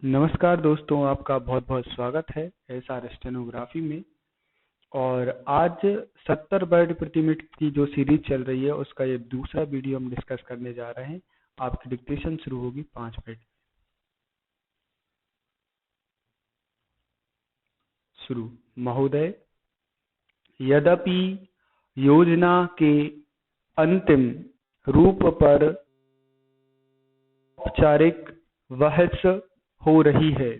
नमस्कार दोस्तों, आपका बहुत बहुत स्वागत है एसआर स्टेनोग्राफी में। और आज 70 वर्ड प्रति मिनट की जो सीरीज चल रही है उसका ये दूसरा वीडियो हम डिस्कस करने जा रहे हैं। आपकी डिक्टेशन शुरू होगी 5 मिनट। शुरू। महोदय, यद्यपि योजना के अंतिम रूप पर औपचारिक बहस हो रही है,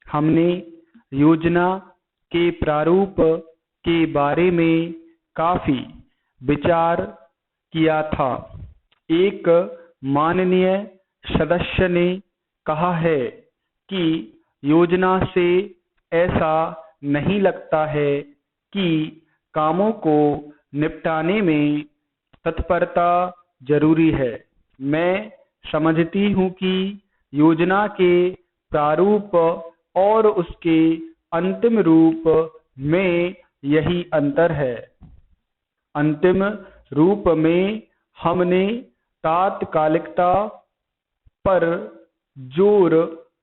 हमने योजना के प्रारूप के बारे में काफी विचार किया था। एक माननीय सदस्य ने कहा है कि योजना से ऐसा नहीं लगता है कि कामों को निपटाने में तत्परता जरूरी है। मैं समझती हूँ कि योजना के प्रारूप और उसके अंतिम रूप में यही अंतर है। अंतिम रूप में हमने तात्कालिकता पर जोर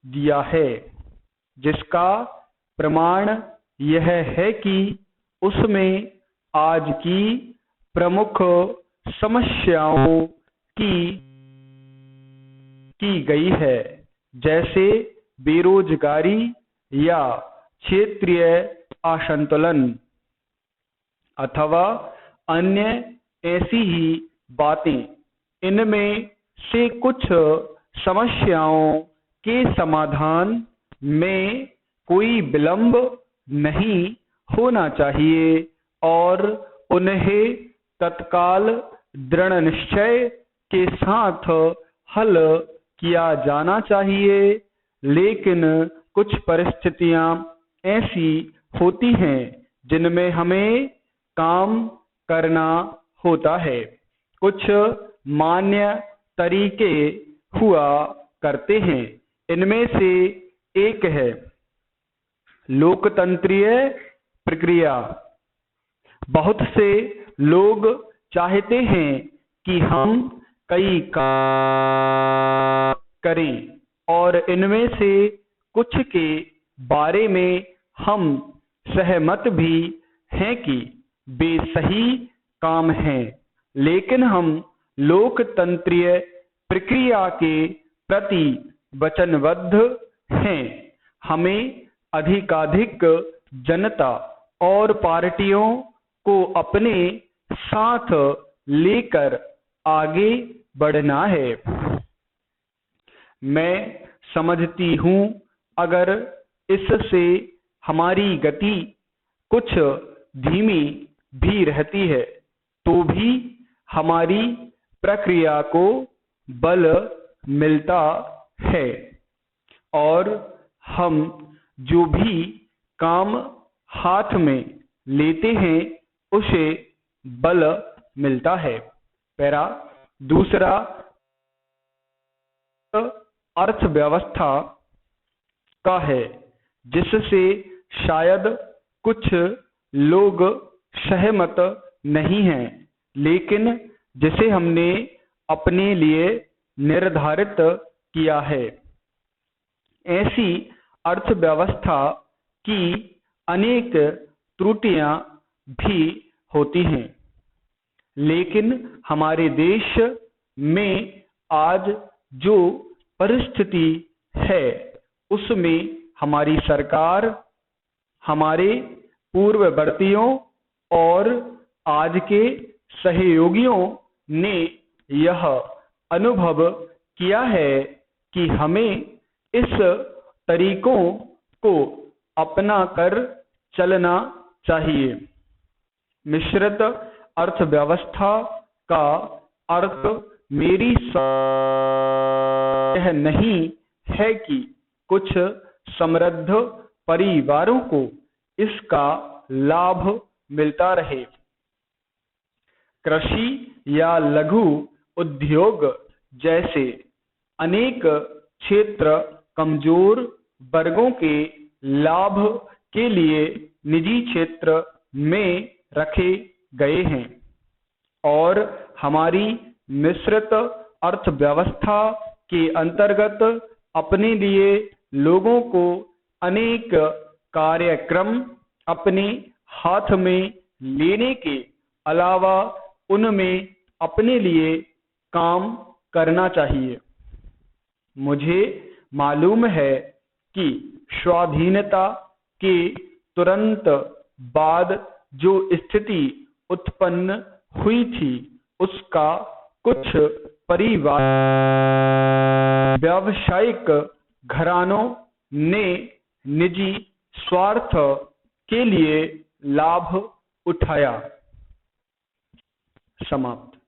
दिया है, जिसका प्रमाण यह है कि उसमें आज की प्रमुख समस्याओं की गई है, जैसे बेरोजगारी या क्षेत्रीय असंतुलन अथवा अन्य ऐसी ही बातें। इनमें से कुछ समस्याओं के समाधान में कोई विलंब नहीं होना चाहिए और उन्हें तत्काल दृढ़ निश्चय के साथ हल किया जाना चाहिए। लेकिन कुछ परिस्थितियां ऐसी होती हैं जिनमें हमें काम करना होता है। कुछ मान्य तरीके हुआ करते हैं। इनमें से एक है लोकतंत्रीय प्रक्रिया। बहुत से लोग चाहते हैं कि हम कई काम करें और इनमें से कुछ के बारे में हम सहमत भी हैं कि वे सही काम हैं, लेकिन हम लोकतंत्रीय प्रक्रिया के प्रति वचनबद्ध हैं। हमें अधिकाधिक जनता और पार्टियों को अपने साथ लेकर आगे बढ़ना है। मैं समझती हूँ अगर इससे हमारी गति कुछ धीमी भी रहती है तो भी हमारी प्रक्रिया को बल मिलता है और हम जो भी काम हाथ में लेते हैं उसे बल मिलता है। पैरा दूसरा, अर्थव्यवस्था का है, जिससे शायद कुछ लोग सहमत नहीं हैं, लेकिन जिसे हमने अपने लिए निर्धारित किया है। ऐसी अर्थव्यवस्था की अनेक त्रुटियां भी होती हैं, लेकिन हमारे देश में आज जो परिस्थिति है उसमें हमारी सरकार, हमारे पूर्ववर्तियों और आज के सहयोगियों ने यह अनुभव किया है कि हमें इस तरीकों को अपना कर चलना चाहिए। मिश्रित अर्थव्यवस्था का अर्थ मेरी यह नहीं है कि कुछ समृद्ध परिवारों को इसका लाभ मिलता रहे। कृषि या लघु उद्योग जैसे अनेक क्षेत्र कमजोर वर्गों के लाभ के लिए निजी क्षेत्र में रखे गए हैं और हमारी मिश्रित अर्थव्यवस्था के अंतर्गत अपने लिए लोगों को अनेक कार्यक्रम अपने हाथ में लेने के अलावा उनमें अपने लिए काम करना चाहिए। मुझे मालूम है कि स्वाधीनता के तुरंत बाद जो स्थिति उत्पन्न हुई थी उसका कुछ परिवार व्यावसायिक घरानों ने निजी स्वार्थ के लिए लाभ उठाया। समाप्त।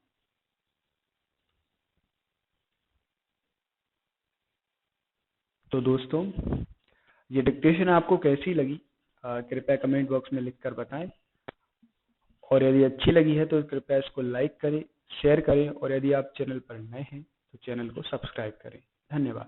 तो दोस्तों, ये डिक्टेशन आपको कैसी लगी कृपया कमेंट बॉक्स में लिखकर बताएं, और यदि अच्छी लगी है तो कृपया इसको लाइक करें, शेयर करें, और यदि आप चैनल पर नए हैं तो चैनल को सब्सक्राइब करें। धन्यवाद।